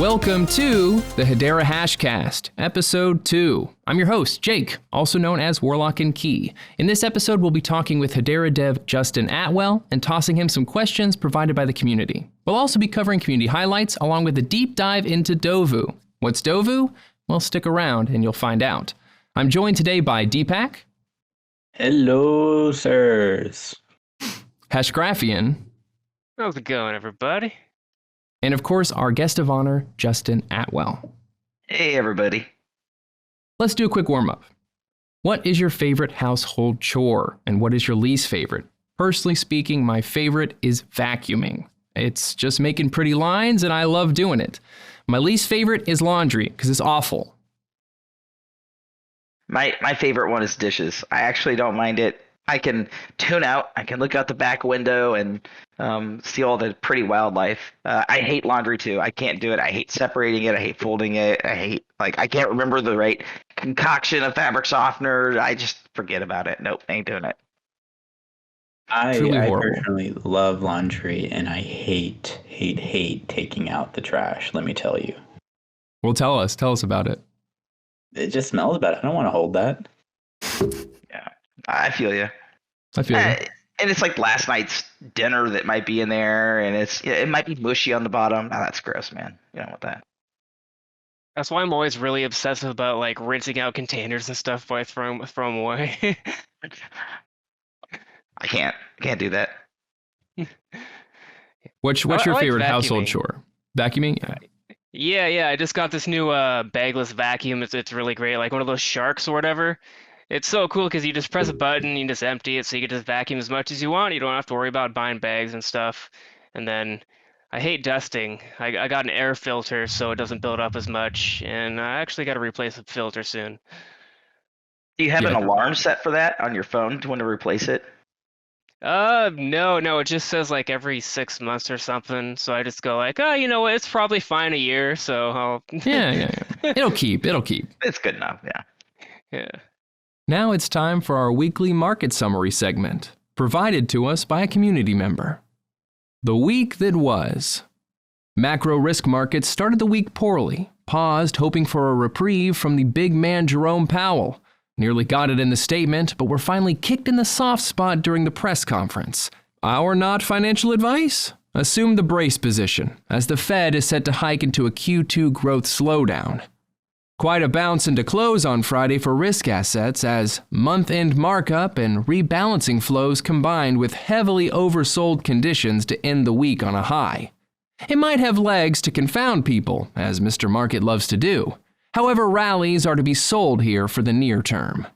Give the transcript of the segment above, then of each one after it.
Welcome to the Hedera HashCast, Episode 2. I'm your host, Jake, also known as Warlock and Key. In this episode, we'll be talking with Hedera Dev Justin Atwell and tossing him some questions provided by the community. We'll also be covering community highlights along with a deep dive into Dovu. What's Dovu? Well, stick around and you'll find out. I'm joined today by Deepak. Hello, sirs. Hashgraphian. How's it going, everybody? And of course, our guest of honor, Justin Atwell. Hey, everybody. Let's do a quick warm-up. What is your favorite household chore, and what is your least favorite? Personally speaking, my favorite is vacuuming. It's just making pretty lines, and I love doing it. My least favorite is laundry, because it's awful. My favorite one is dishes. I actually don't mind it. I can tune out. I can look out the back window and see all the pretty wildlife. I hate laundry too. I can't do it. I hate separating it. I hate folding it. I can't remember the right concoction of fabric softener. I just forget about it. Nope, ain't doing it. I personally love laundry, and I hate taking out the trash, let me tell you. Well, tell us about it. It just smells bad. I don't want to hold that. Yeah, I feel you. And it's like last night's dinner that might be in there, and it might be mushy on the bottom. Oh, that's gross, man. You don't want that. That's why I'm always really obsessive about like rinsing out containers and stuff before I throw them away. I can't do that. What's your like favorite vacuuming. Household chore? Vacuuming? Yeah. I just got this new bagless vacuum. It's really great, like one of those sharks or whatever. It's so cool because you just press a button, you just empty it, so you can just vacuum as much as you want. You don't have to worry about buying bags and stuff. And then I hate dusting. I got an air filter so it doesn't build up as much, and I actually got to replace the filter soon. Do you have an alarm set for that on your phone to want to replace it? No, it just says like every 6 months or something. So I just go like, oh, you know what, it's probably fine a year, so I'll... Yeah. It'll keep. It's good enough, yeah. Yeah. Now it's time for our weekly market summary segment, provided to us by a community member. The week that was. Macro risk markets started the week poorly, paused hoping for a reprieve from the big man Jerome Powell. Nearly got it in the statement, but were finally kicked in the soft spot during the press conference. Our not financial advice? Assume the brace position, as the Fed is set to hike into a Q2 growth slowdown. Quite a bounce into close on Friday for risk assets as month-end markup and rebalancing flows combined with heavily oversold conditions to end the week on a high. It might have legs to confound people, as Mr. Market loves to do. However, rallies are to be sold here for the near term.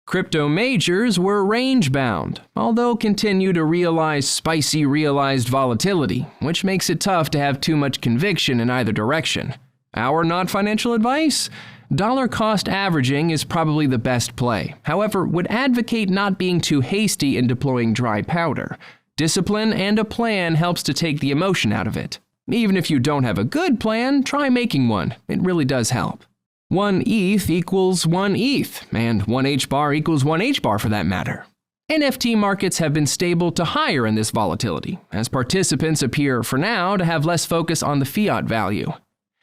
Crypto majors were range-bound, although continue to realize spicy realized volatility, which makes it tough to have too much conviction in either direction. Our not financial advice? Dollar cost averaging is probably the best play. However, would advocate not being too hasty in deploying dry powder. Discipline and a plan helps to take the emotion out of it. Even if you don't have a good plan, try making one. It really does help. 1 ETH equals 1 ETH, and 1 HBAR equals 1 HBAR for that matter. NFT markets have been stable to higher in this volatility, as participants appear, for now, to have less focus on the fiat value.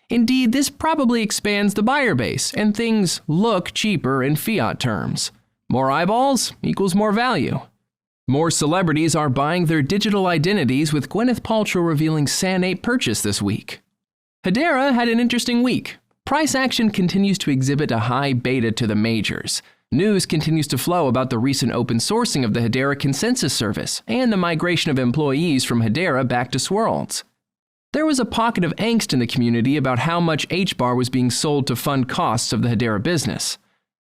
Indeed, this probably expands the buyer base, and things look cheaper in fiat terms. More eyeballs equals more value. More celebrities are buying their digital identities, with Gwyneth Paltrow revealing SAN8 purchase this week. Hedera had an interesting week. Price action continues to exhibit a high beta to the majors. News continues to flow about the recent open sourcing of the Hedera consensus service and the migration of employees from Hedera back to Swirlds. There was a pocket of angst in the community about how much HBAR was being sold to fund costs of the Hedera business.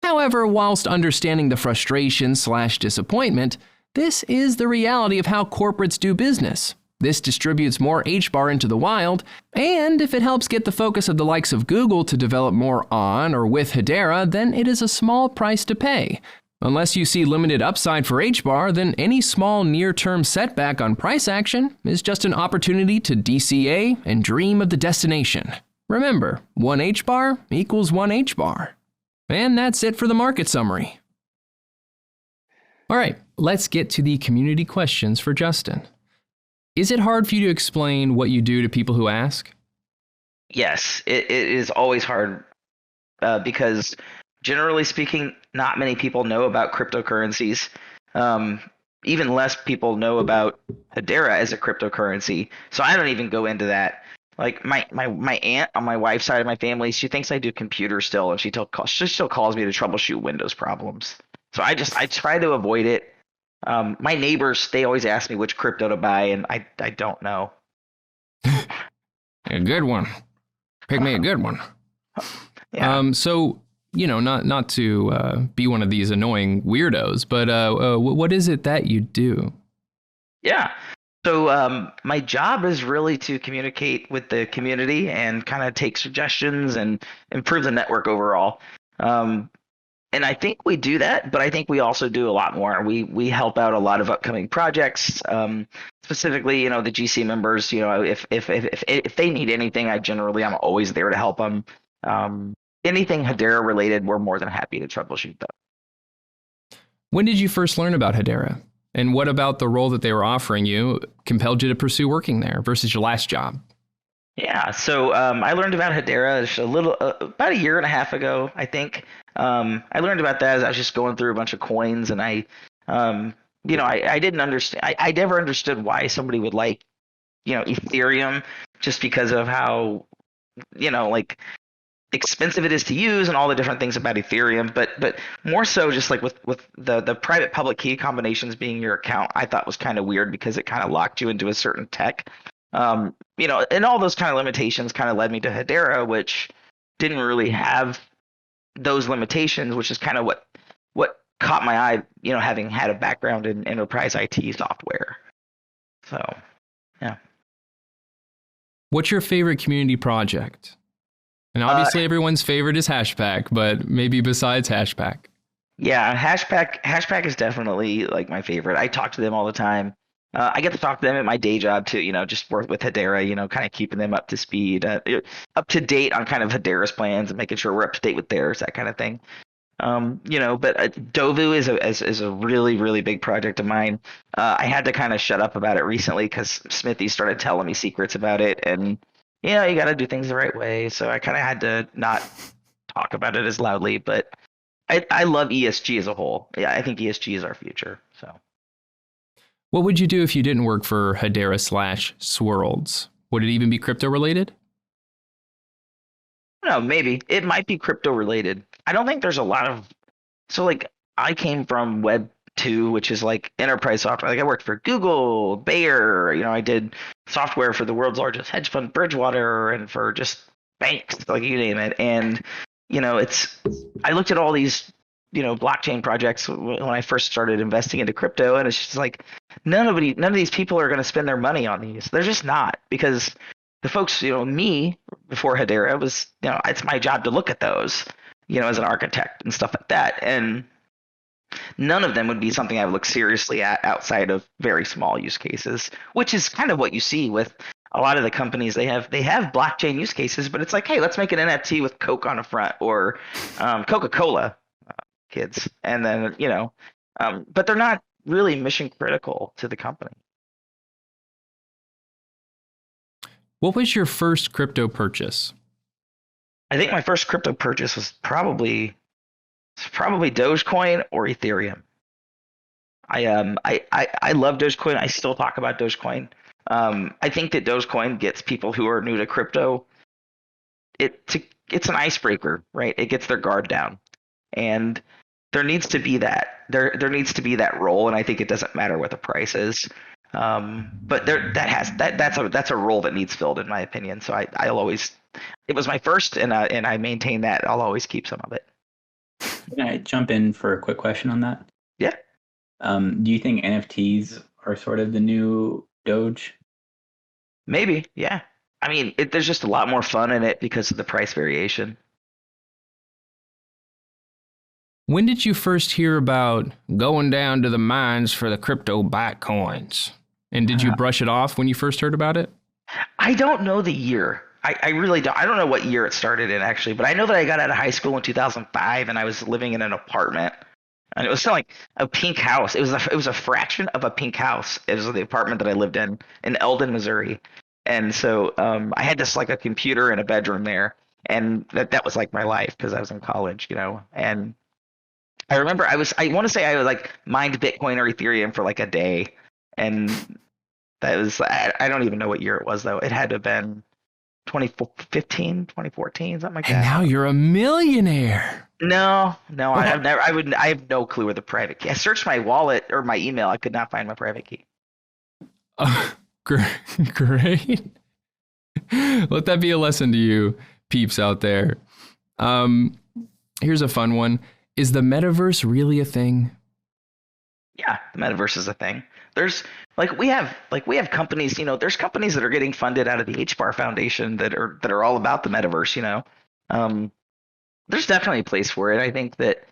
However, whilst understanding the frustration/disappointment, this is the reality of how corporates do business. This distributes more HBAR into the wild, and if it helps get the focus of the likes of Google to develop more on or with Hedera, then it is a small price to pay. Unless you see limited upside for HBAR, then any small near-term setback on price action is just an opportunity to DCA and dream of the destination. Remember, 1 HBAR equals 1 HBAR. And that's it for the market summary. All right, let's get to the community questions for Justin. Is it hard for you to explain what you do to people who ask? Yes, it is always hard because generally speaking, not many people know about cryptocurrencies. Um, Even less people know about Hedera as a cryptocurrency. So I don't even go into that. Like my aunt on my wife's side of my family, she thinks I do computers still, and she still calls me to troubleshoot Windows problems. So I try to avoid it. My neighbors, they always ask me which crypto to buy, and I don't know. A good one. Pick me a good one. Yeah. So, not to be one of these annoying weirdos, but what is it that you do? Yeah. So my job is really to communicate with the community and kind of take suggestions and improve the network overall. And I think we do that, but I think we also do a lot more. We help out a lot of upcoming projects, specifically, the GC members. If they need anything, I'm always there to help them. Anything Hedera related, we're more than happy to troubleshoot them. When did you first learn about Hedera? And what about the role that they were offering you compelled you to pursue working there versus your last job? Yeah, so I learned about Hedera about a year and a half ago, I think. I learned about that as I was just going through a bunch of coins, and I didn't understand. I never understood why somebody would like, Ethereum, just because of how, like expensive it is to use and all the different things about Ethereum, but more so just like with the private public key combinations being your account, I thought was kind of weird because it kind of locked you into a certain tech. And all those kind of limitations kind of led me to Hedera, which didn't really have those limitations, which is kind of what caught my eye, having had a background in enterprise IT software. So, yeah. What's your favorite community project? And obviously everyone's favorite is Hashpack, but maybe besides Hashpack. Yeah, Hashpack is definitely like my favorite. I talk to them all the time. I get to talk to them at my day job too, just work with Hedera, kind of keeping them up to speed, up to date on kind of Hedera's plans and making sure we're up to date with theirs, that kind of thing. But Dovu is a really, really big project of mine. I had to kind of shut up about it recently because Smithy started telling me secrets about it, and you got to do things the right way. So I kind of had to not talk about it as loudly, but I love ESG as a whole. Yeah, I think ESG is our future. So. What would you do if you didn't work for Hedera/Swirlds? Would it even be crypto related? No, maybe it might be crypto related. I don't think there's a lot of. So like I came from Web 2, which is like enterprise software. Like I worked for Google, Bayer. I did software for the world's largest hedge fund, Bridgewater, and for just banks, like you name it. And I looked at all these blockchain projects when I first started investing into crypto, and it's just like none of these people are going to spend their money on these. They're just not, because the folks, me before Hedera was, it's my job to look at those, as an architect and stuff like that. And none of them would be something I would look seriously at outside of very small use cases, which is kind of what you see with a lot of the companies. They have blockchain use cases, but it's like, hey, let's make an NFT with Coke on the front, or Coca-Cola, kids. And then, but they're not really mission critical to the company. What was your first crypto purchase? I think my first crypto purchase was probably Dogecoin or Ethereum. I love Dogecoin. I still talk about Dogecoin. I think that Dogecoin gets people who are new to crypto. It's an icebreaker, right? It gets their guard down, and there needs to be that there needs to be that role, and I think it doesn't matter what the price is. But that's a role that needs filled, in my opinion. So I'll always, it was my first, and I maintain that. I'll always keep some of it. Can I jump in for a quick question on that? Yeah. Do you think NFTs are sort of the new Doge? Maybe, yeah. I mean, there's just a lot more fun in it because of the price variation. When did you first hear about going down to the mines for the crypto Bitcoins? And did you brush it off when you first heard about it? I don't know the year. I really don't. I don't know what year it started in, actually, but I know that I got out of high school in 2005, and I was living in an apartment, and it was still like a pink house. It was a fraction of a pink house. It was the apartment that I lived in Eldon, Missouri. And so I had this like a computer in a bedroom there, and that was like my life because I was in college, And I remember I want to say I was like mined Bitcoin or Ethereum for like a day, and that was I don't even know what year it was though. It had to have been 2015, 2014, something like And that. now you're a millionaire. No, I have no clue where the private key. I searched my wallet or my email. I could not find my private key. Great. Let that be a lesson to you peeps out there. Here's a fun one. Is the metaverse really a thing? Yeah, the metaverse is a thing. There's we have companies, there's companies that are getting funded out of the HBAR Foundation that are all about the metaverse, There's definitely a place for it. I think that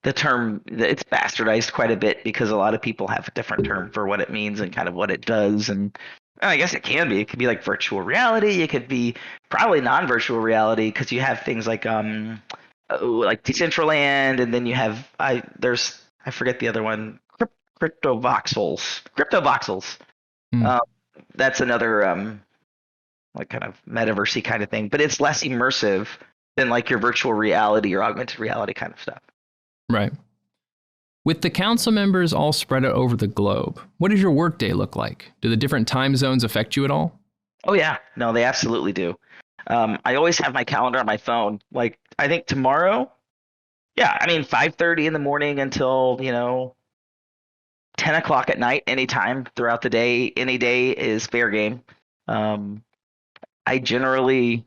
the term it's bastardized quite a bit because a lot of people have a different term for what it means and kind of what it does. And I guess it can be like virtual reality. It could be probably non-virtual reality because you have things like Decentraland, and then you have I forget the other one, crypto voxels. That's another like kind of metaversey kind of thing, but it's less immersive than like your virtual reality or augmented reality kind of stuff. Right. With the council members all spread out over the globe, what does your workday look like? Do the different time zones affect you at all? Oh yeah, no, they absolutely do. I always have my calendar on my phone. Like I think tomorrow, 5:30 in the morning until 10 o'clock at night, anytime throughout the day, any day is fair game. I generally,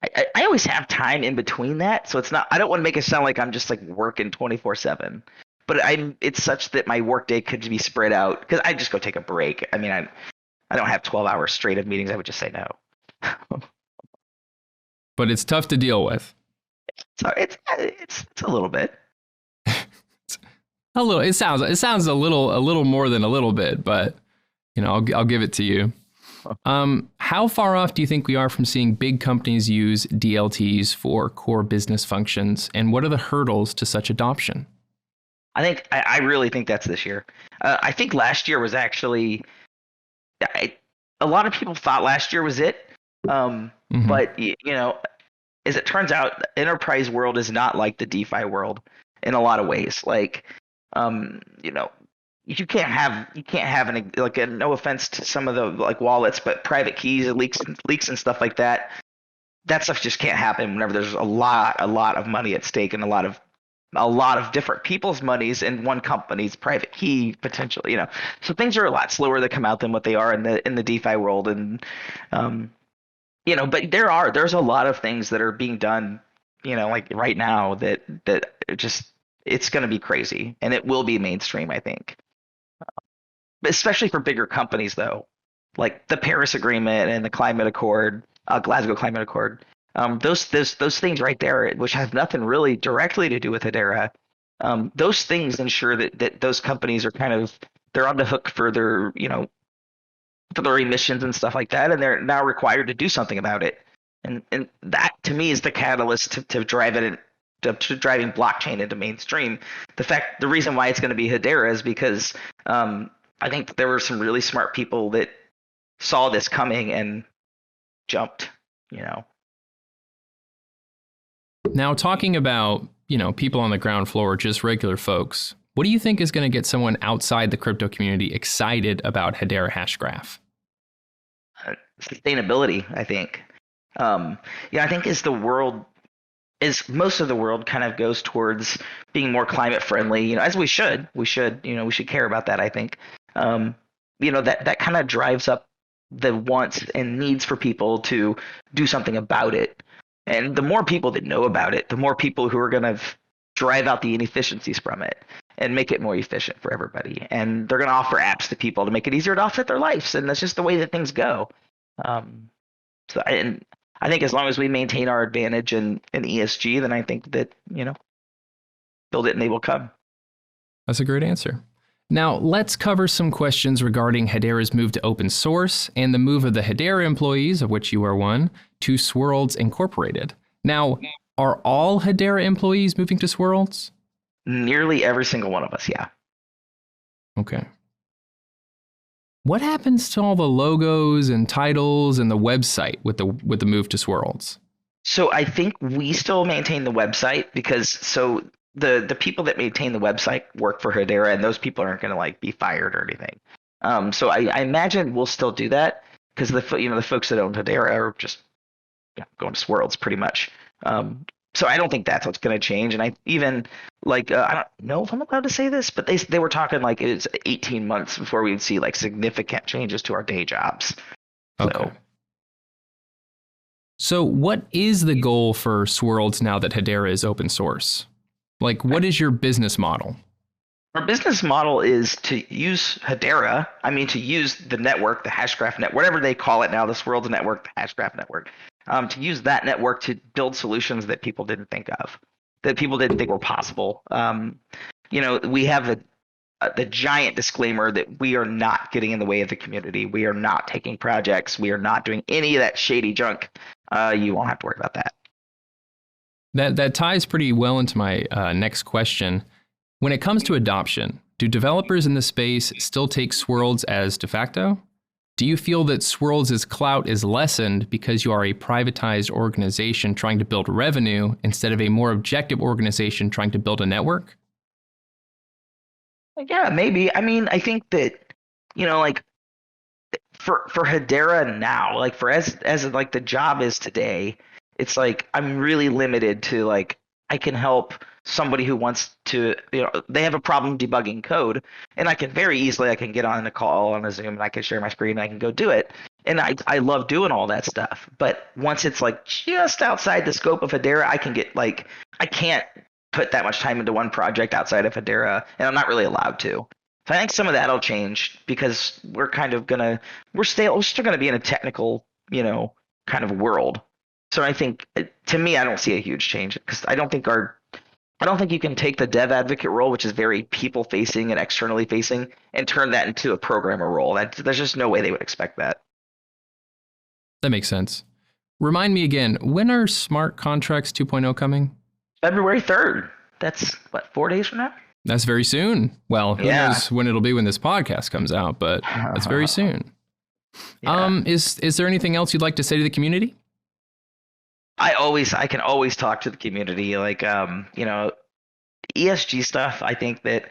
I always have time in between that, so it's not. I don't want to make it sound like I'm just like working 24/7, but it's such that my workday could be spread out because I just go take a break. I mean, I don't have 12 hours straight of meetings. I would just say no. But it's tough to deal with. So it's a little bit. A little. It sounds a little more than a little bit, but I'll give it to you. How far off do you think we are from seeing big companies use DLTs for core business functions, and what are the hurdles to such adoption? I really think that's this year. I think last year was actually a lot of people thought last year was it, but as it turns out, the enterprise world is not like the DeFi world in a lot of ways. Like, you can't have any, like, no offense to some of the like wallets, but private keys and leaks and stuff like that. That stuff just can't happen whenever there's a lot of money at stake and a lot of different people's monies in one company's private key potentially. So things are a lot slower to come out than what they are in the DeFi world, and but there's a lot of things that are being done, like right now that it's going to be crazy, and it will be mainstream, I think. Especially for bigger companies, though, like the Paris Agreement and the Climate Accord, Glasgow Climate Accord. Those things right there, which have nothing really directly to do with Hedera, those things ensure that those companies are they're on the hook for their for their emissions and stuff like that, and they're now required to do something about it. And that to me is the catalyst to drive it to driving blockchain into mainstream. The reason why it's going to be Hedera is because I think there were some really smart people that saw this coming and jumped, Now, talking about, people on the ground floor, just regular folks, what do you think is going to get someone outside the crypto community excited about Hedera Hashgraph? Sustainability, I think. I think as most of the world kind of goes towards being more climate friendly, as we should care about that, I think. That kind of drives up the wants and needs for people to do something about it. And the more people that know about it, the more people who are going to drive out the inefficiencies from it and make it more efficient for everybody. And they're going to offer apps to people to make it easier to offset their lives. And that's just the way that things go. I think as long as we maintain our advantage in ESG, then I think that, build it and they will come. That's a great answer. Now, let's cover some questions regarding Hedera's move to open source and the move of the Hedera employees, of which you are one, to Swirlds Incorporated. Now, are all Hedera employees moving to Swirlds? Nearly every single one of us, yeah. Okay. What happens to all the logos and titles and the website with the move to Swirls? So I think we still maintain the website because the people that maintain the website work for Hedera, and those people aren't going to be fired or anything. So I imagine we'll still do that because the folks that own Hedera are just going to Swirls pretty much. So I don't think that's what's going to change. And I even I don't know if I'm allowed to say this, but they were talking it's 18 months before we would see significant changes to our day jobs. Okay. So what is the goal for Swirls now that Hedera is open source? What is your business model? Our business model is to use Hedera, to use the network, the Hashgraph network, whatever they call it now, the Swirls network, the Hashgraph network, to use that network to build solutions that people didn't think of, that people didn't think were possible. We have the giant disclaimer that we are not getting in the way of the community. We are not taking projects. We are not doing any of that shady junk. You won't have to worry about that. That ties pretty well into my next question. When it comes to adoption, do developers in the space still take Swirls as de facto? Do you feel that Swirls' clout is lessened because you are a privatized organization trying to build revenue instead of a more objective organization trying to build a network? Yeah, maybe. I think that, for Hedera now, as the job is today, it's I'm really limited to I can help somebody who wants to, they have a problem debugging code, and I can very easily, I can get on a call on a Zoom and I can share my screen and I can go do it. And I love doing all that stuff. But once it's just outside the scope of Hedera, I can get I can't put that much time into one project outside of Hedera, and I'm not really allowed to. So I think some of that'll change because we're still gonna be in a technical, kind of world. So I think, to me, I don't see a huge change because I don't think you can take the dev advocate role, which is very people facing and externally facing, and turn that into a programmer role. There's just no way they would expect that. That makes sense. Remind me again, when are smart contracts 2.0 coming? February 3rd. That's 4 days from now? That's very soon. Well, who knows when it'll be when this podcast comes out, but that's very soon. Yeah. Is there anything else you'd like to say to the community? I can always talk to the community. ESG stuff, I think that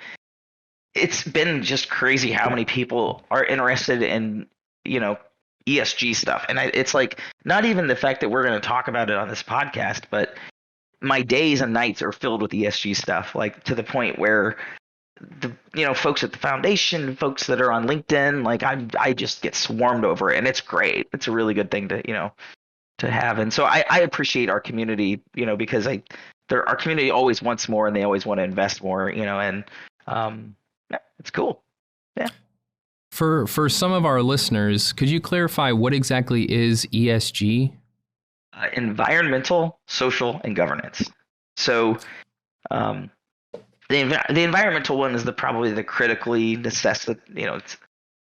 it's been just crazy how many people are interested in, ESG stuff. And it's not even the fact that we're going to talk about it on this podcast, but my days and nights are filled with ESG stuff, to the point where the folks at the foundation, folks that are on LinkedIn, I just get swarmed over it, and it's great. It's a really good thing to have. And so I appreciate our community, because our community always wants more and they always want to invest more, and it's cool. Yeah. For some of our listeners, could you clarify what exactly is ESG? Environmental, social, and governance. So the environmental one is probably the critically necessary,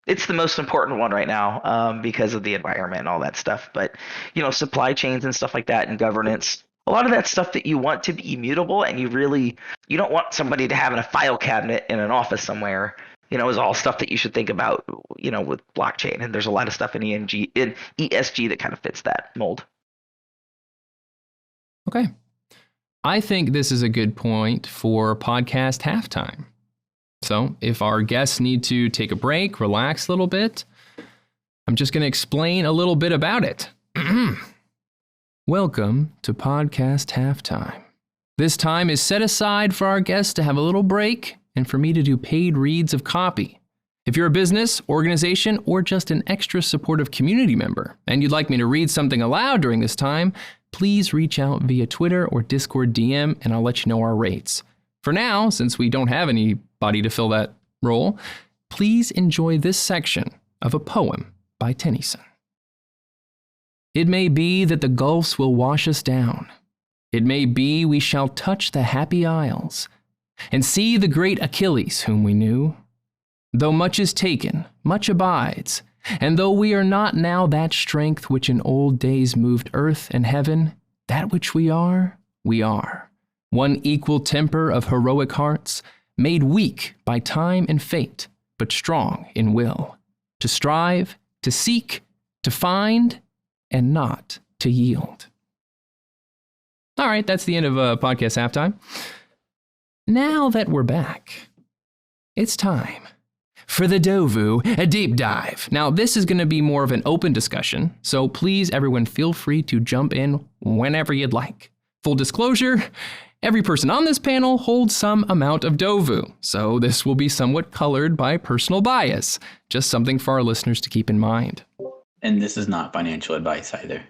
it's the most important one right now, because of the environment and all that stuff. But supply chains and stuff like that, and governance, a lot of that stuff that you want to be immutable, and you don't want somebody to have in a file cabinet in an office somewhere, is all stuff that you should think about, with blockchain. And there's a lot of stuff in ESG that kind of fits that mold. Okay. I think this is a good point for podcast halftime. So if our guests need to take a break, relax a little bit, I'm just going to explain a little bit about it. Welcome to podcast halftime. This time is set aside for our guests to have a little break and for me to do paid reads of copy. If you're a business, organization, or just an extra supportive community member, and you'd like me to read something aloud during this time, please reach out via Twitter or Discord DM, and I'll let you know our rates. For now, since we don't have anybody to fill that role, please enjoy this section of a poem by Tennyson. It may be that the gulfs will wash us down. It may be we shall touch the happy isles and see the great Achilles whom we knew. Though much is taken, much abides, and though we are not now that strength which in old days moved earth and heaven, that which we are, one equal temper of heroic hearts, made weak by time and fate, but strong in will. to strive, to seek, to find, and not to yield. All right, that's the end of podcast halftime. Now that we're back, it's time for the Dovu Deep Dive. Now, this is going to be more of an open discussion, so please, everyone, feel free to jump in whenever you'd like. Full disclosure, every person on this panel holds some amount of Dovu, so this will be somewhat colored by personal bias. Just something for our listeners to keep in mind. And this is not financial advice either.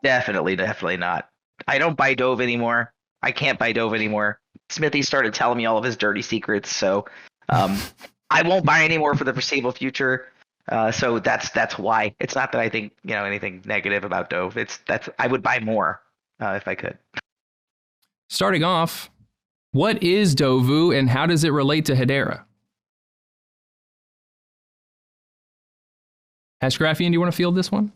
Definitely not. I don't buy Dove anymore. I can't buy Dove anymore. Smithy started telling me all of his dirty secrets, so I won't buy anymore for the foreseeable future. So that's why. It's not that I think anything negative about Dove. I would buy more if I could. Starting off, what is Dovu and how does it relate to Hedera? Hashgraphian, do you want to field this one?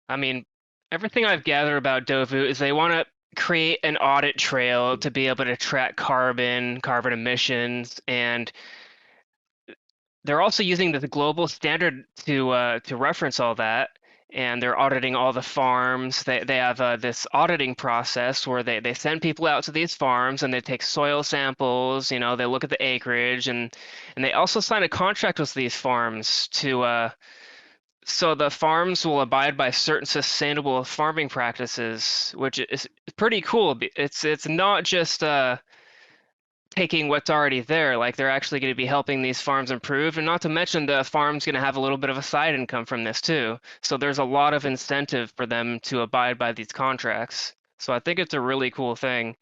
I mean, everything I've gathered about Dovu is they want to create an audit trail to be able to track carbon emissions, and they're also using the global standard to reference all that. And they're auditing all the farms. They have this auditing process where they send people out to these farms and they take soil samples. They look at the acreage, and they also sign a contract with these farms to so the farms will abide by certain sustainable farming practices, which is pretty cool. It's not just taking what's already there. Like, they're actually going to be helping these farms improve, and not to mention the farm's going to have a little bit of a side income from this too. So there's a lot of incentive for them to abide by these contracts. So I think it's a really cool thing,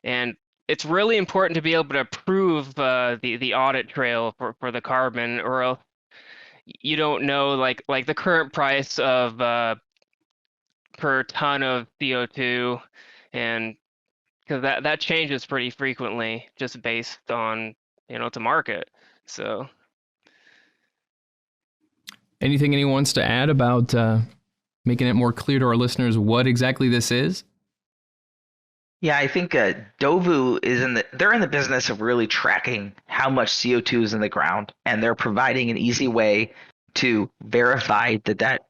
and it's really important to be able to prove the audit trail for the carbon, or else you don't know like the current price of per ton of CO2, and because that changes pretty frequently just based on to market. So anything anyone wants to add about making it more clear to our listeners what exactly this is? Yeah, I think Dovu they're in the business of really tracking how much CO2 is in the ground, and they're providing an easy way to verify that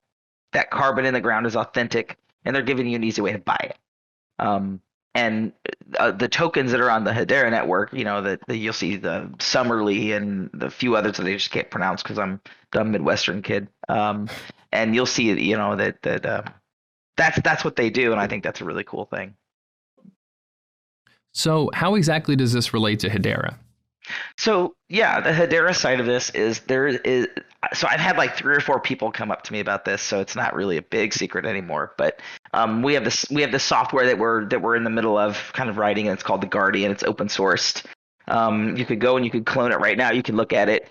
carbon in the ground is authentic, and they're giving you an easy way to buy it. And the tokens that are on the Hedera network, that you'll see the Summerly and the few others that I just can't pronounce because I'm a dumb Midwestern kid. And you'll see that's what they do, and I think that's a really cool thing. So how exactly does this relate to Hedera? So yeah, the Hedera side of this is so I've had like 3 or 4 people come up to me about this, so it's not really a big secret anymore. But we have this software that we're in the middle of kind of writing, and it's called the Guardian. It's open sourced. You could go and you could clone it right now. You can look at it.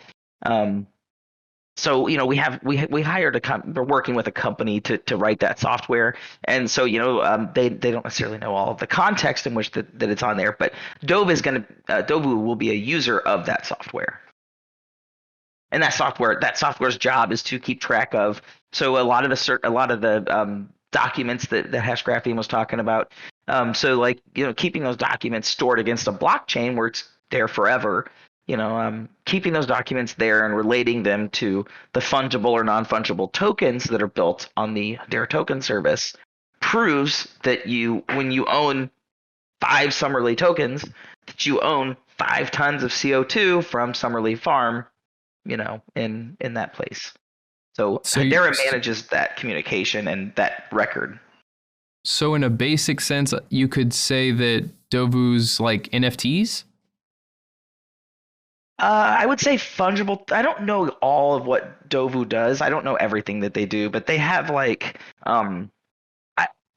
So we hired we're working with a company to write that software, and so they don't necessarily know all of the context in which that it's on there, but Dovu will be a user of that software, and that software's job is to keep track of. So a lot of the documents that Hashgraphian was talking about, so like keeping those documents stored against a blockchain where it's there forever. Keeping those documents there and relating them to the fungible or non-fungible tokens that are built on the Hedera token service proves that when you own 5 Summerly tokens, that you own 5 tons of CO2 from Summerly Farm, in that place. So Hedera manages that communication and that record. So in a basic sense, you could say that Dovu's like NFTs? I would say fungible. I don't know all of what Dovu does. I don't know everything that they do, but they have like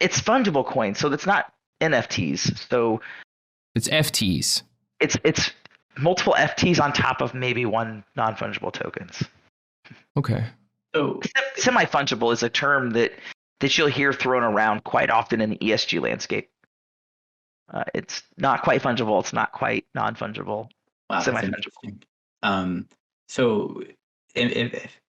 it's fungible coins, so it's not NFTs. So it's FTs. It's multiple FTs on top of maybe one non-fungible tokens. Okay. So semi-fungible is a term that you'll hear thrown around quite often in the ESG landscape. It's not quite fungible. It's not quite non-fungible. Wow, that's interesting. So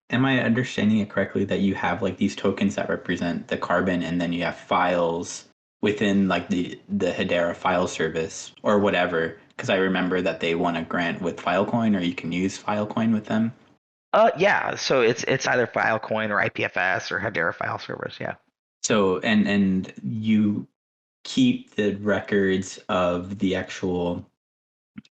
am I understanding it correctly that you have like these tokens that represent the carbon, and then you have files within like the Hedera file service or whatever? Because I remember that they won a grant with Filecoin, or you can use Filecoin with them. Yeah. So it's either Filecoin or IPFS or Hedera file servers. Yeah. So and you keep the records of the actual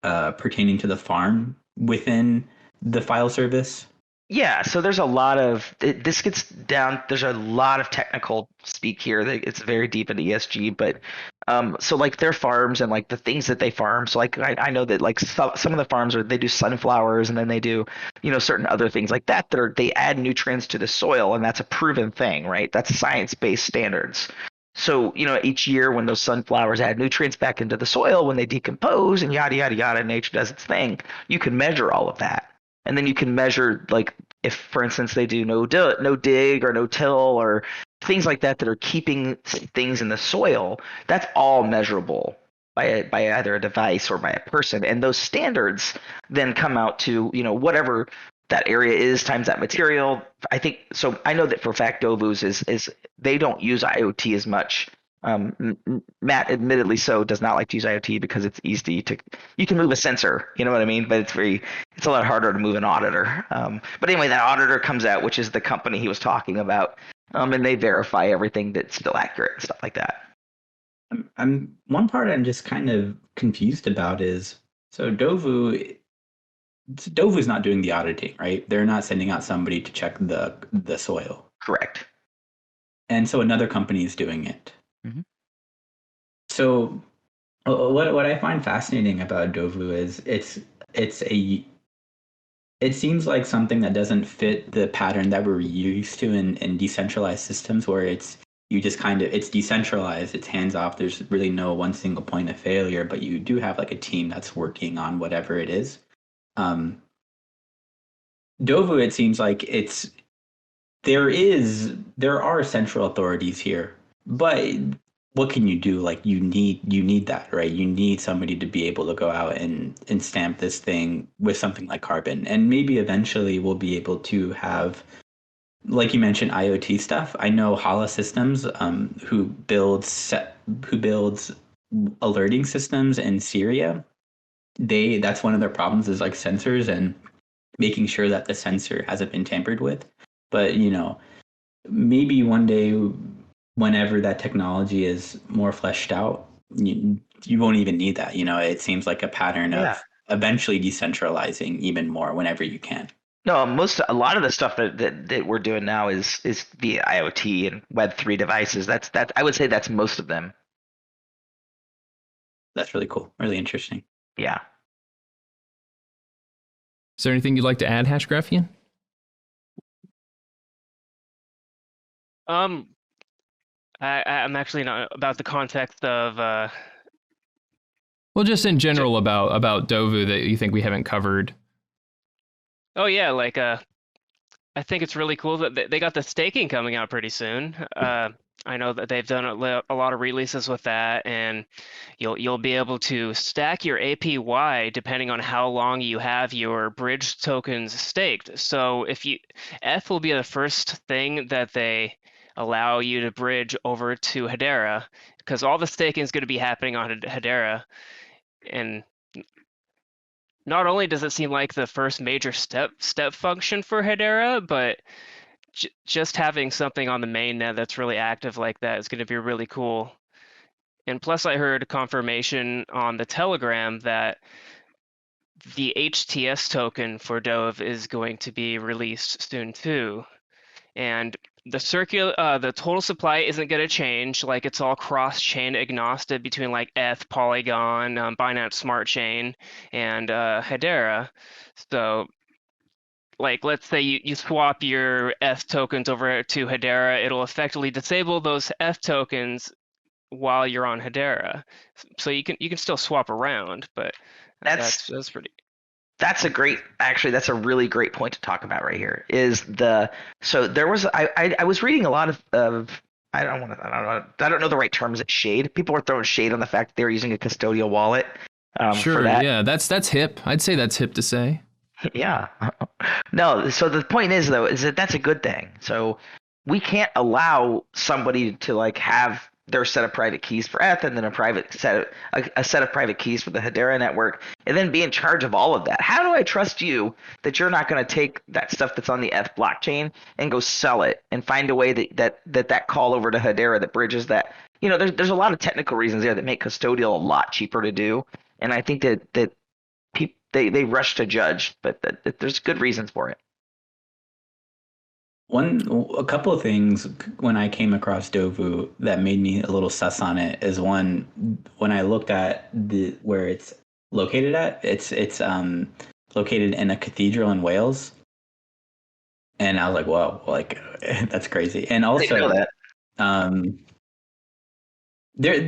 pertaining to the farm within the file service. Yeah, so there's a lot of this gets down. There's a lot of technical speak here. It's very deep into ESG, but so like their farms and like the things that they farm. So like I know that like some of the farms they do sunflowers, and then they do certain other things like that they add nutrients to the soil, and that's a proven thing, right? That's science-based standards. So each year when those sunflowers add nutrients back into the soil, when they decompose and yada yada yada, nature does its thing. You can measure all of that. And then you can measure, like, if, for instance, they do no dig or no till or things like that are keeping things in the soil. That's all measurable by either a device or by a person. And those standards then come out to whatever that area is times that material. I think so. I know that for a fact Dovu's is they don't use IoT as much. Matt, admittedly so, does not like to use IoT because it's easy you can move a sensor, you know what I mean? But it's a lot harder to move an auditor. But anyway, that auditor comes out, which is the company he was talking about, and they verify everything that's still accurate and stuff like that. One part I'm just kind of confused about is, so Dovu's not doing the auditing, right? They're not sending out somebody to check the soil. Correct. And so another company is doing it. Mm-hmm. So what I find fascinating about Dovu is it seems like something that doesn't fit the pattern that we're used to in decentralized systems, where it's decentralized, it's hands off. There's really no one single point of failure, but you do have like a team that's working on whatever it is. Dovu, it seems like there are central authorities here, but what can you do? Like you need that, right? You need somebody to be able to go out and stamp this thing with something like carbon. And maybe eventually we'll be able to have, like you mentioned, IoT stuff. I know Hala Systems, who builds alerting systems in Syria. That's one of their problems is like sensors and making sure that the sensor hasn't been tampered with. But maybe one day, whenever that technology is more fleshed out, you won't even need that. It seems like a pattern of eventually decentralizing even more whenever you can. No, a lot of the stuff that we're doing now is via IoT and Web3 devices. That's I would say that's most of them. That's really cool. Really interesting. Yeah. Is there anything you'd like to add, HashGraphian? I'm actually not about the context of. Well, just in general about Dovu that you think we haven't covered. Oh yeah, like I think it's really cool that they got the staking coming out pretty soon. I know that they've done a lot of releases with that, and you'll be able to stack your APY depending on how long you have your bridge tokens staked. So ETH will be the first thing that they allow you to bridge over to Hedera, because all the staking is going to be happening on Hedera. And not only does it seem like the first major step function for Hedera, but just having something on the mainnet that's really active like that is going to be really cool. And plus, I heard confirmation on the Telegram that the HTS token for Dove is going to be released soon too. And the total supply isn't going to change. Like it's all cross-chain agnostic between like ETH, Polygon, Binance Smart Chain, and Hedera. So, like, let's say you swap your ETH tokens over to Hedera, it'll effectively disable those ETH tokens while you're on Hedera. So you can still swap around, but that's pretty. That's that's a really great point to talk about right here. So there was I was reading a lot of I don't know the right terms. It's shade. People were throwing shade on the fact that they were using a custodial wallet. Sure, for that. Yeah, that's hip. I'd say that's hip to say. Yeah. No, so the point is that that's a good thing. So we can't allow somebody to like have their set of private keys for ETH, and then a set of private keys for the Hedera network, and then be in charge of all of that. How do I trust you that you're not going to take that stuff that's on the ETH blockchain and go sell it and find a way that call over to Hedera that bridges that? There's a lot of technical reasons there that make custodial a lot cheaper to do, and I think that people they rush to judge, but that there's good reasons for it. A couple of things when I came across Dovu that made me a little sus on it is when I looked at where it's located at, it's located in a cathedral in Wales, and I was like, whoa, like that's crazy. And also, I didn't know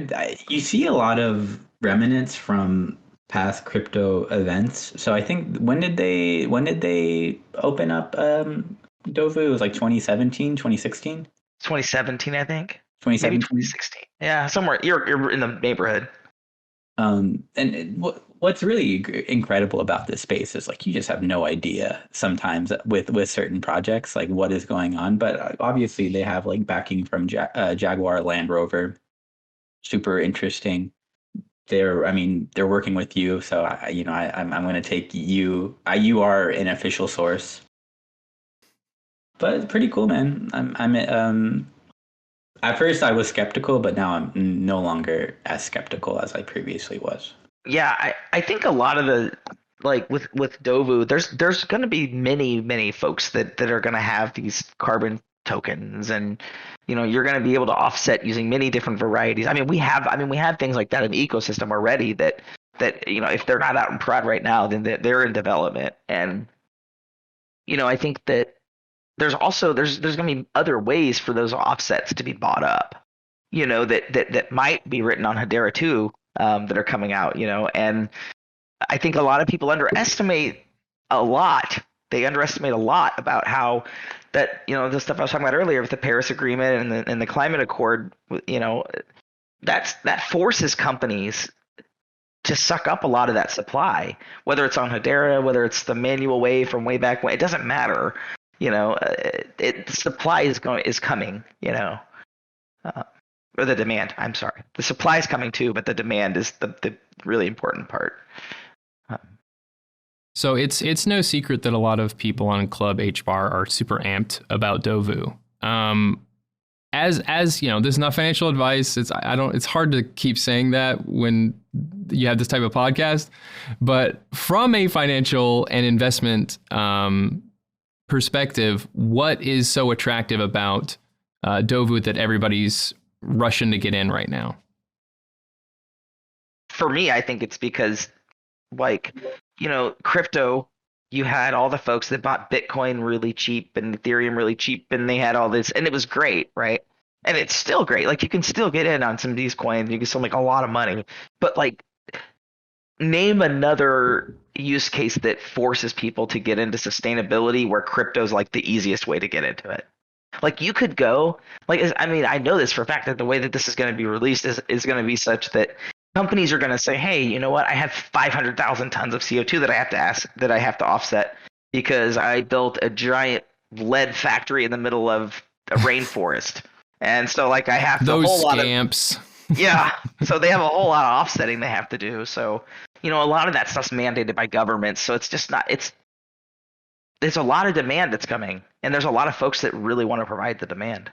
that. You see a lot of remnants from past crypto events. So I think when did they open up Dovu? It was like 2017, 2016? 2017, I think. 2017? Maybe 2016. Yeah, somewhere. You're in the neighborhood. And what's really incredible about this space is like you just have no idea sometimes with certain projects like what is going on. But obviously they have like backing from Jaguar Land Rover. Super interesting. They're working with you, so I'm going to take you. You are an official source. But it's pretty cool, man. At first I was skeptical, but now I'm no longer as skeptical as I previously was. Yeah, I think a lot of the with Dovu, there's going to be many folks that are going to have these carbon tokens, and you're going to be able to offset using many different varieties. We have things like that in the ecosystem already that if they're not out in prod right now, then they're in development. And I think that there's going to be other ways for those offsets to be bought up, that might be written on Hedera too, that are coming out, and I think a lot of people underestimate a lot. They underestimate a lot about how that, the stuff I was talking about earlier with the Paris Agreement and the Climate Accord, that forces companies to suck up a lot of that supply, whether it's on Hedera, whether it's the manual way from way back when, it doesn't matter. The supply is coming, or the demand. I'm sorry, the supply is coming too, but the demand is the really important part. So it's no secret that a lot of people on Club HBAR are super amped about Dovu. As this is not financial advice. It's hard to keep saying that when you have this type of podcast, but from a financial and investment perspective, what is so attractive about Dovu that everybody's rushing to get in right now? For me, I think it's because, crypto, you had all the folks that bought Bitcoin really cheap and Ethereum really cheap, and they had all this, and it was great, right? And it's still great. Like, you can still get in on some of these coins. You can still make a lot of money. But, name another use case that forces people to get into sustainability where crypto's the easiest way to get into it. You could go, I know this for a fact that the way that this is going to be released is going to be such that companies are going to say, hey, you know what? I have 500,000 tons of CO2 that I have to offset because I built a giant lead factory in the middle of a rainforest. And so I have to those whole scamps. Yeah. So they have a whole lot of offsetting they have to do. So, a lot of that stuff's mandated by governments. So it's just not, there's a lot of demand that's coming, and there's a lot of folks that really want to provide the demand.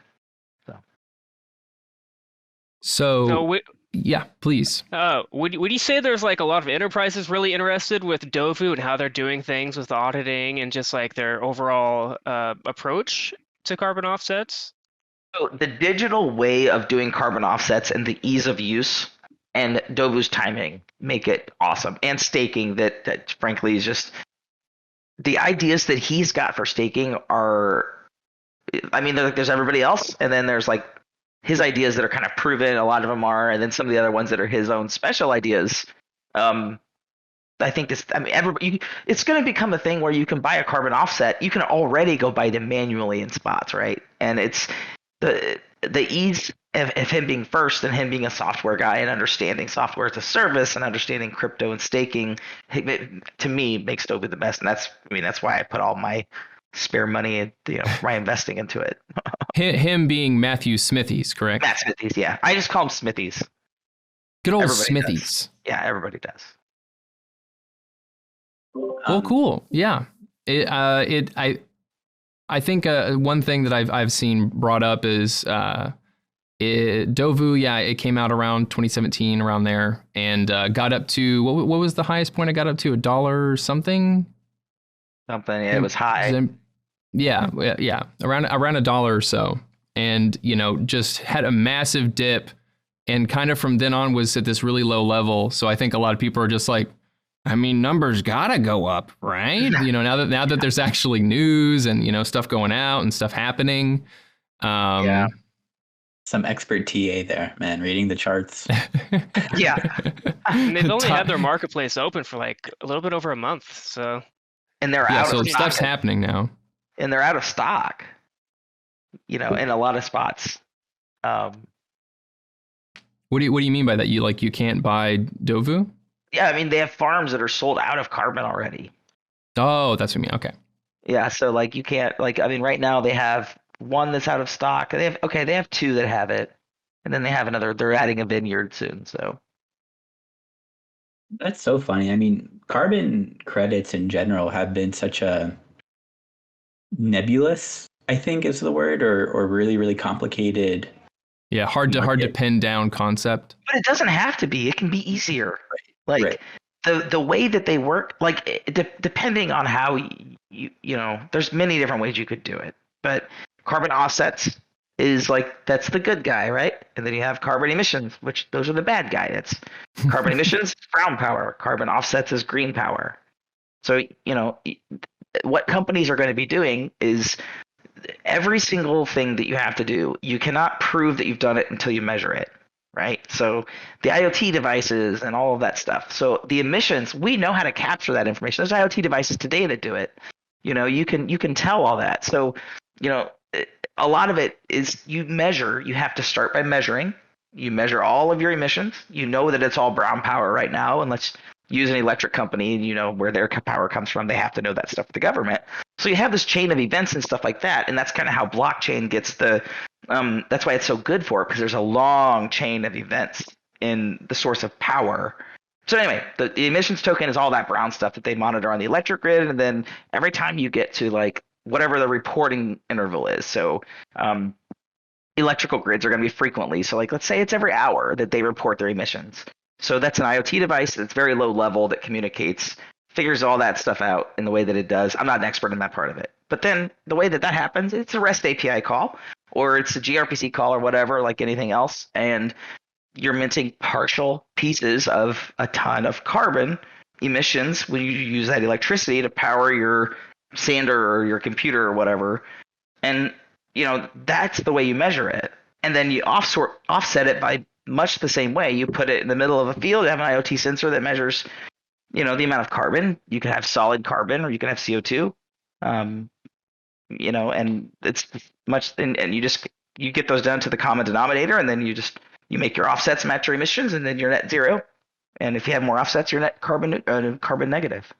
So yeah, please. Would you say there's a lot of enterprises really interested with Dovu and how they're doing things with auditing and just their overall approach to carbon offsets? So the digital way of doing carbon offsets and the ease of use and Dovu's timing make it awesome. And staking that frankly is just the ideas that he's got for staking are, there's everybody else, and then there's his ideas that are kind of proven, a lot of them are, and then some of the other ones that are his own special ideas. I think it's going to become a thing where you can buy a carbon offset. You can already go buy them manually in spots, right? And it's the ease of him being first and him being a software guy and understanding software as a service and understanding crypto and staking, to me, makes Dovu the best. And that's why I put all my spare money and reinvesting into it. Him being Matthew Smithies, correct? Matt Smithies, yeah. I just call him Smithies. Good old Everybody Smithies. does. Yeah, everybody does. Well, cool. Yeah. I think one thing that I've seen brought up is Dovu. Yeah, it came out around 2017, around there, and got up to what was the highest point? I got up to $1 something. Something. Yeah, it was high. Yeah, around $1 or so, and just had a massive dip, and kind of from then on was at this really low level. So I think a lot of people are just like, I mean, numbers gotta go up, right? Now that there's actually news and stuff going out and stuff happening. Yeah. Some expert TA there, man, reading the charts. Yeah. And they've only had their marketplace open for like a little bit over a month, so. And they're out of stock. So stuff's happening now. And they're out of stock. In a lot of spots. What do you mean by that? You can't buy Dovu? Yeah, I mean they have farms that are sold out of carbon already. Oh, that's what you mean. Okay. Yeah, so you can't right now they have one that's out of stock. They have two that have it, and then they have another. They're adding a vineyard soon. So that's so funny. I mean, carbon credits in general have been such a nebulous, I think is the word, or really really complicated. Yeah, hard to pin down concept. But it doesn't have to be. It can be easier. Right. The way that they work, depending on how there's many different ways you could do it. But carbon offsets is that's the good guy, right? And then you have carbon emissions, which those are the bad guy. That's carbon emissions, brown power. Carbon offsets is green power. So what companies are going to be doing is every single thing that you have to do, you cannot prove that you've done it until you measure it. Right. So the IoT devices and all of that stuff. So the emissions, we know how to capture that information. There's IoT devices today that do it. You can tell all that. So, a lot of it is you have to start by measuring. You measure all of your emissions. You know that it's all brown power right now. And let's use an electric company, where their power comes from. They have to know that stuff with the government. So you have this chain of events and stuff like that. And that's kind of how blockchain gets that's why it's so good for it, because there's a long chain of events in the source of power. So anyway, the emissions token is all that brown stuff that they monitor on the electric grid. And then every time you get to whatever the reporting interval is. So electrical grids are going to be frequently. So let's say it's every hour that they report their emissions. So that's an IoT device that's very low level that communicates, figures all that stuff out in the way that it does. I'm not an expert in that part of it. But then the way that happens, it's a REST API call, or it's a gRPC call or whatever, like anything else. And you're minting partial pieces of a ton of carbon emissions when you use that electricity to power your sander or your computer or whatever. And, that's the way you measure it. And then you offset it by much the same way. You put it in the middle of a field, you have an IoT sensor that measures, the amount of carbon. You can have solid carbon or you can have CO2. And it's much, and you get those down to the common denominator, and then you make your offsets match your emissions, and then you're net zero. And if you have more offsets, you're net carbon negative.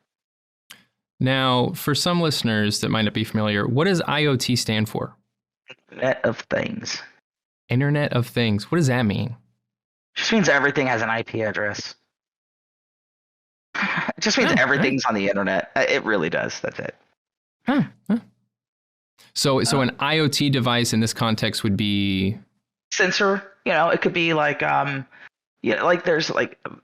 Now, for some listeners that might not be familiar, what does IoT stand for? Internet of Things. Internet of Things. What does that mean? Just means everything has an IP address. It just means everything's on the internet. It really does. That's it. Huh. So an IoT device in this context would be sensor. It could be there's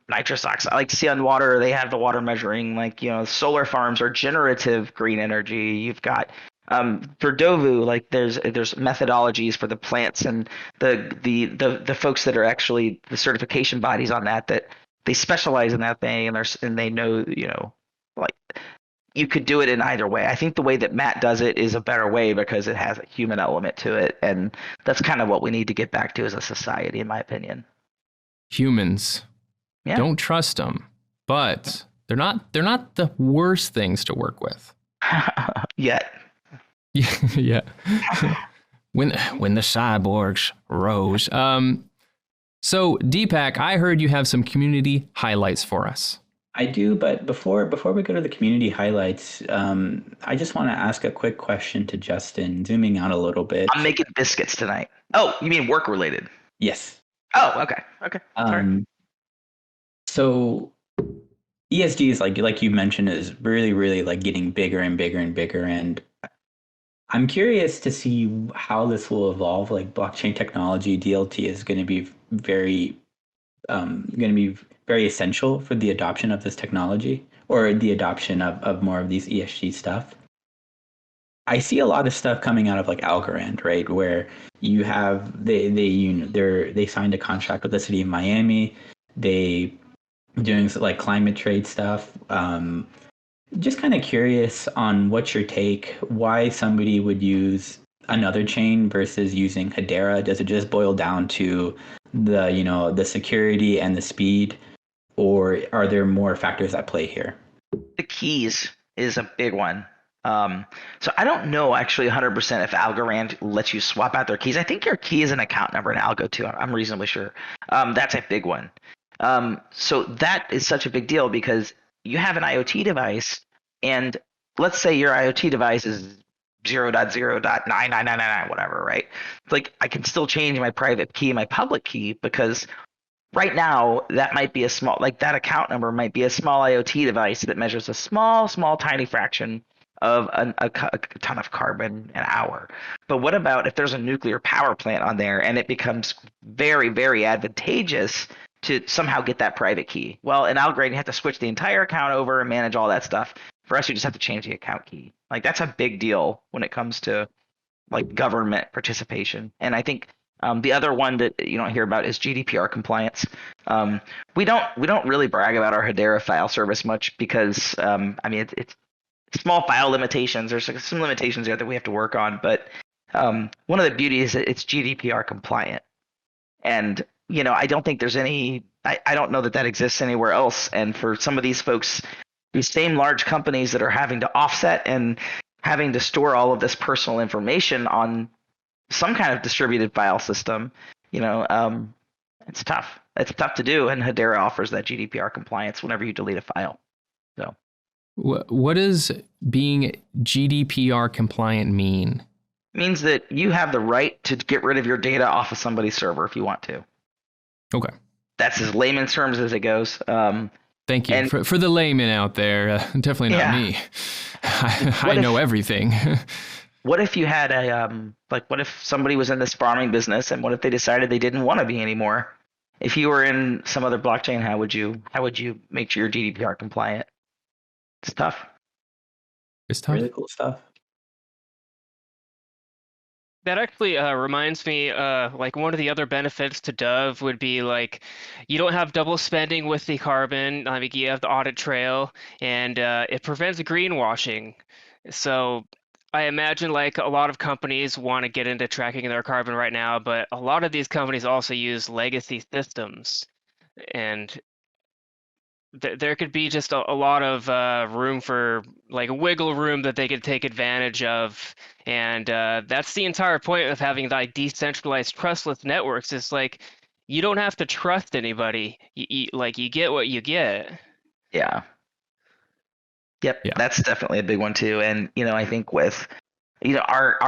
nitrous oxide, like Sun Water. They have the water measuring. Solar farms are generative green energy. You've got for Dovu, there's methodologies for the plants and the folks that are actually the certification bodies on that they specialize in that thing, and they know, you could do it in either way. I think the way that Matt does it is a better way because it has a human element to it, and that's kind of what we need to get back to as a society, in my opinion. Humans, don't trust them, but they're not the worst things to work with. Yet. Yeah. when the cyborgs rose. So Deepak, I heard you have some community highlights for us. I do, but before we go to the community highlights, I just want to ask a quick question to Justin, zooming out a little bit. I'm making biscuits tonight. Oh, you mean work related? Yes. Oh, okay. Okay. Sorry. So ESG is like you mentioned is really, really like getting bigger and bigger and bigger. And I'm curious to see how this will evolve. Like blockchain technology, DLT is going to be very essential for the adoption of this technology or the adoption of more of these ESG stuff. I see a lot of stuff coming out of like Algorand, right? Where you have they signed a contract with the city of Miami. They doing like climate trade stuff. Just kind of curious on what's your take, why somebody would use another chain versus using Hedera. Does it just boil down to the security and the speed, or are there more factors at play here? The keys is a big one. So I don't know actually 100% if Algorand lets you swap out their keys. I think your key is an account number in Algo too. I'm reasonably sure. That's a big one. So that is such a big deal because you have an IoT device, and let's say your IoT device is 0.0.99999, whatever, right? Like I can still change my private key and my public key because right now that might be that account number might be a small IoT device that measures a small, tiny fraction of a ton of carbon an hour. But what about if there's a nuclear power plant on there and it becomes very, very advantageous to somehow get that private key? Well, in Algorand, you have to switch the entire account over and manage all that stuff. For us, you just have to change the account key. Like that's a big deal when it comes to like government participation. And I think the other one that you don't hear about is GDPR compliance. We don't really brag about our Hedera file service much because it's small file limitations. There's some limitations there that we have to work on, but one of the beauties is that it's GDPR compliant. And I don't think there's any. I don't know that exists anywhere else. And for some of these folks, these same large companies that are having to offset and having to store all of this personal information on some kind of distributed file system, it's tough. It's tough to do, and Hedera offers that GDPR compliance whenever you delete a file. So, what does being GDPR compliant mean? It means that you have the right to get rid of your data off of somebody's server if you want to. Okay. That's as layman's terms as it goes. Thank you. For the layman out there, definitely not me. I know everything. What if you had what if somebody was in this farming business, and what if they decided they didn't want to be anymore? If you were in some other blockchain, how would you make sure you're GDPR compliant? It's tough. It's tough. Really cool stuff. That actually reminds me, like one of the other benefits to Dove would be like you don't have double spending with the carbon. Like you have the audit trail, and it prevents greenwashing. So I imagine like a lot of companies want to get into tracking their carbon right now, but a lot of these companies also use legacy systems, and there could be just a lot of room for like wiggle room that they could take advantage of. And that's the entire point of having like decentralized trustless networks. Is like you don't have to trust anybody. You get what you get. Yeah. Yep. Yeah. That's definitely a big one too. And I think with our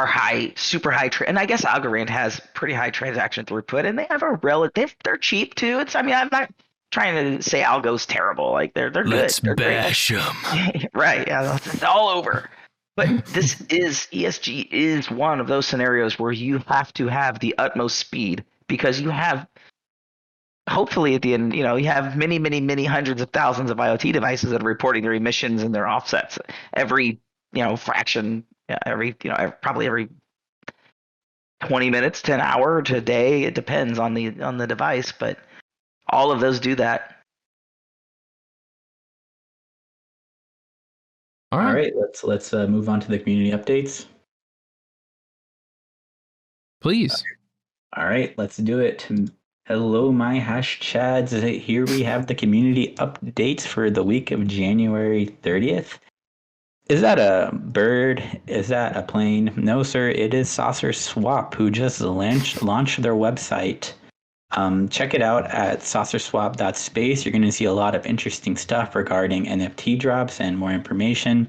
super high and I guess Algorand has pretty high transaction throughput, and they have they're cheap too. I'm not trying to say Algo's terrible. Like they're good. Let's They're bash them. Right. Yeah. It's all over. But ESG is one of those scenarios where you have to have the utmost speed because you have, hopefully at the end, you have many, many, many hundreds of thousands of IoT devices that are reporting their emissions and their offsets every, fraction, probably every 20 minutes to an hour to a day. It depends on the device, but all of those do that. All right, let's move on to the community updates. Please. All right, let's do it. Hello, my hash chads. Here we have the community updates for the week of January 30th. Is that a bird? Is that a plane? No, sir. It is Saucer Swap, who just launched their website. Check it out at saucerswap.space. You're going to see a lot of interesting stuff regarding NFT drops and more information.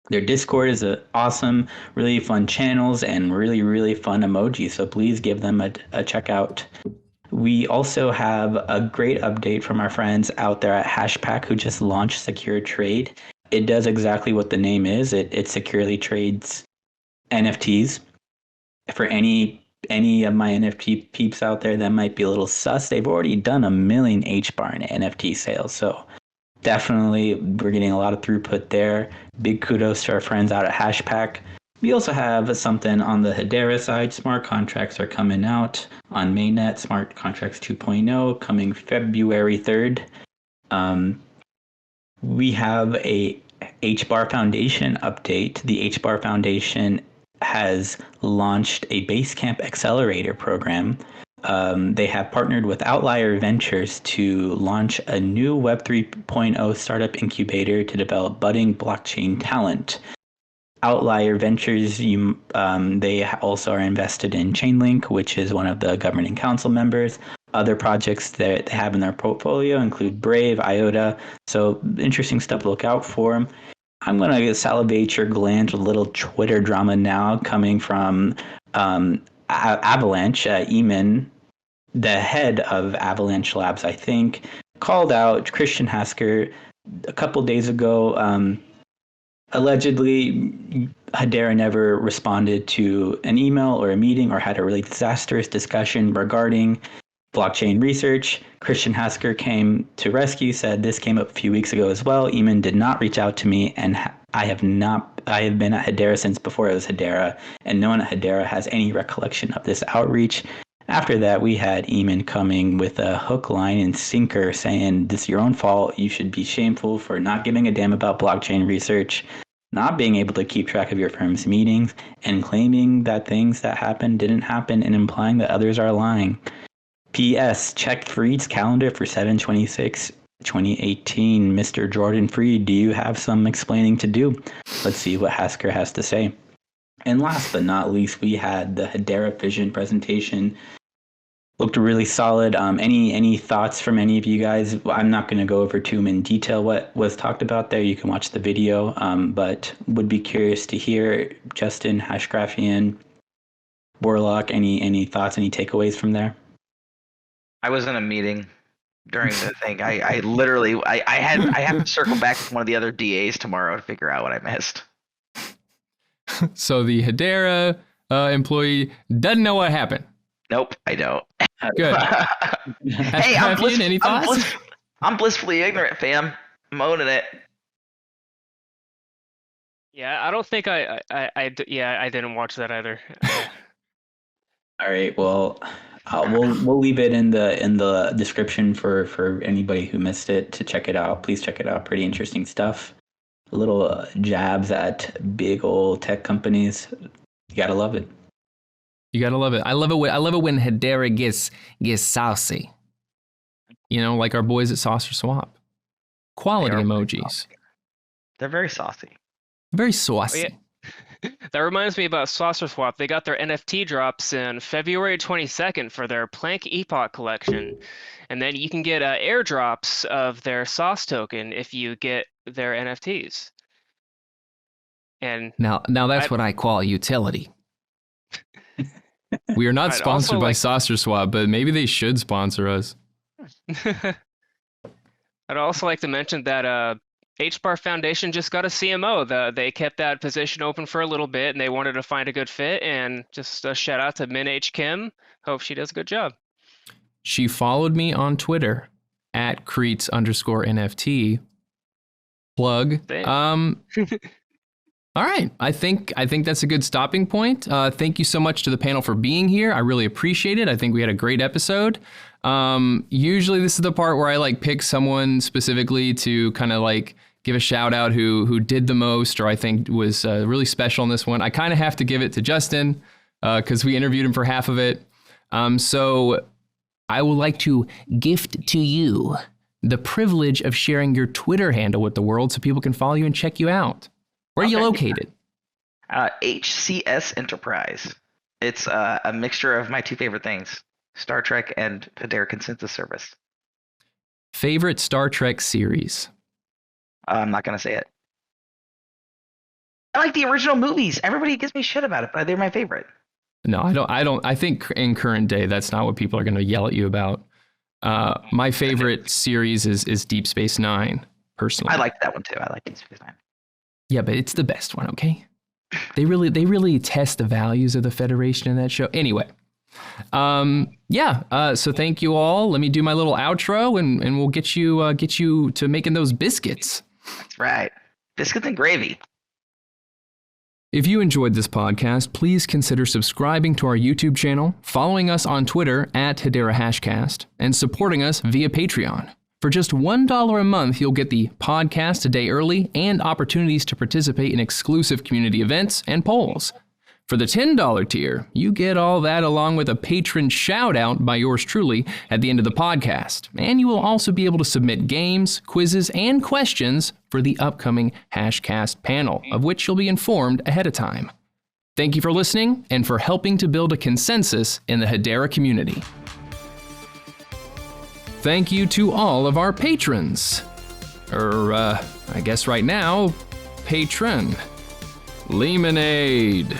Their Discord is awesome, really fun channels and really, really fun emojis. So please give them a check out. We also have a great update from our friends out there at Hashpack who just launched Secure Trade. It does exactly what the name is. It securely trades NFTs. For any of my NFT peeps out there that might be a little sus, they've already done 1 million HBAR in NFT sales. So definitely we're getting a lot of throughput there. Big kudos to our friends out at Hashpack. We also have something on the Hedera side. Smart contracts are coming out on mainnet. Smart contracts 2.0 coming February 3rd. We have a HBAR Foundation update. The HBAR Foundation has launched a Basecamp Accelerator program. They have partnered with Outlier Ventures to launch a new Web 3.0 startup incubator to develop budding blockchain talent. Outlier Ventures, they also are invested in Chainlink, which is one of the governing council members. Other projects that they have in their portfolio include Brave, IOTA. So interesting stuff to look out for. I'm going to salivate your glands with a little Twitter drama now coming from Avalanche. Eamon, the head of Avalanche Labs, I think, called out Christian Hasker a couple days ago. Allegedly, Hedera never responded to an email or a meeting or had a really disastrous discussion regarding blockchain research. Christian Hasker came to rescue, said this came up a few weeks ago as well. Eamon did not reach out to me, and I have been at Hedera since before it was Hedera, and no one at Hedera has any recollection of this outreach. After that, we had Eamon coming with a hook, line, and sinker saying, this is your own fault. You should be shameful for not giving a damn about blockchain research, not being able to keep track of your firm's meetings, and claiming that things that happened didn't happen and implying that others are lying. P.S. Check Freed's calendar for 7/26/2018. Mr. Jordan Freed, do you have some explaining to do? Let's see what Hasker has to say. And last but not least, we had the Hedera Vision presentation. Looked really solid. Any thoughts from any of you guys? I'm not going to go over too in detail what was talked about there. You can watch the video, but would be curious to hear Justin, Hashgraphian, Warlock, any thoughts, any takeaways from there? I was in a meeting during the thing. I literally have to circle back with one of the other DAs tomorrow to figure out what I missed. So the Hedera employee doesn't know what happened. Nope, I don't. Good. Hey, Any thoughts? I'm blissfully ignorant, fam. I'm owning it. Yeah, I don't think I didn't watch that either. All right. Well, we'll leave it in the description for anybody who missed it to check it out. Please check it out. Pretty interesting stuff. Little jabs at big old tech companies. You gotta love it. You gotta love it. I love it when Hedera gets saucy. You know, like our boys at Saucer Swap. Quality emojis. They're very saucy. Very saucy. Oh, yeah. That reminds me about Saucer Swap. They got their NFT drops in February 22nd for their Planck Epoch collection. And then you can get airdrops of their sauce token if you get their NFTs. And now that's what I call utility. We are not sponsored by Saucer Swap, but maybe they should sponsor us. I'd also like to mention that HBAR Foundation just got a CMO. They kept that position open for a little bit, and they wanted to find a good fit. And just a shout out to Min H. Kim. Hope she does a good job. She followed me on Twitter at Creets_NFT. Plug. All right. I think that's a good stopping point. Thank you so much to the panel for being here. I really appreciate it. I think we had a great episode. Usually this is the part where I pick someone specifically to kind of give a shout out who did the most, or I think was really special in this one. I kind of have to give it to Justin because we interviewed him for half of it. So I would like to gift to you the privilege of sharing your Twitter handle with the world so people can follow you and check you out. Where are you located? HCS Enterprise. It's a mixture of my two favorite things. Star Trek and Hedera Consensus Service. Favorite Star Trek series? I'm not going to say it. I like the original movies. Everybody gives me shit about it, but they're my favorite. No, I don't. I think in current day, that's not what people are going to yell at you about. My favorite series is Deep Space Nine, personally. I like that one too. I like Deep Space Nine. Yeah, but it's the best one, okay? They really test the values of the Federation in that show. Anyway, so thank you all. Let me do my little outro, and we'll get you to making those biscuits. That's right. Biscuits and gravy. If you enjoyed this podcast, please consider subscribing to our YouTube channel, following us on Twitter at Hedera HashCast, and supporting us via Patreon. For just $1 a month, you'll get the podcast a day early and opportunities to participate in exclusive community events and polls. For the $10 tier, you get all that along with a patron shout-out by yours truly at the end of the podcast. And you will also be able to submit games, quizzes, and questions for the upcoming HashCast panel, of which you'll be informed ahead of time. Thank you for listening and for helping to build a consensus in the Hedera community. Thank you to all of our patrons. I guess right now, patron. Lemonade.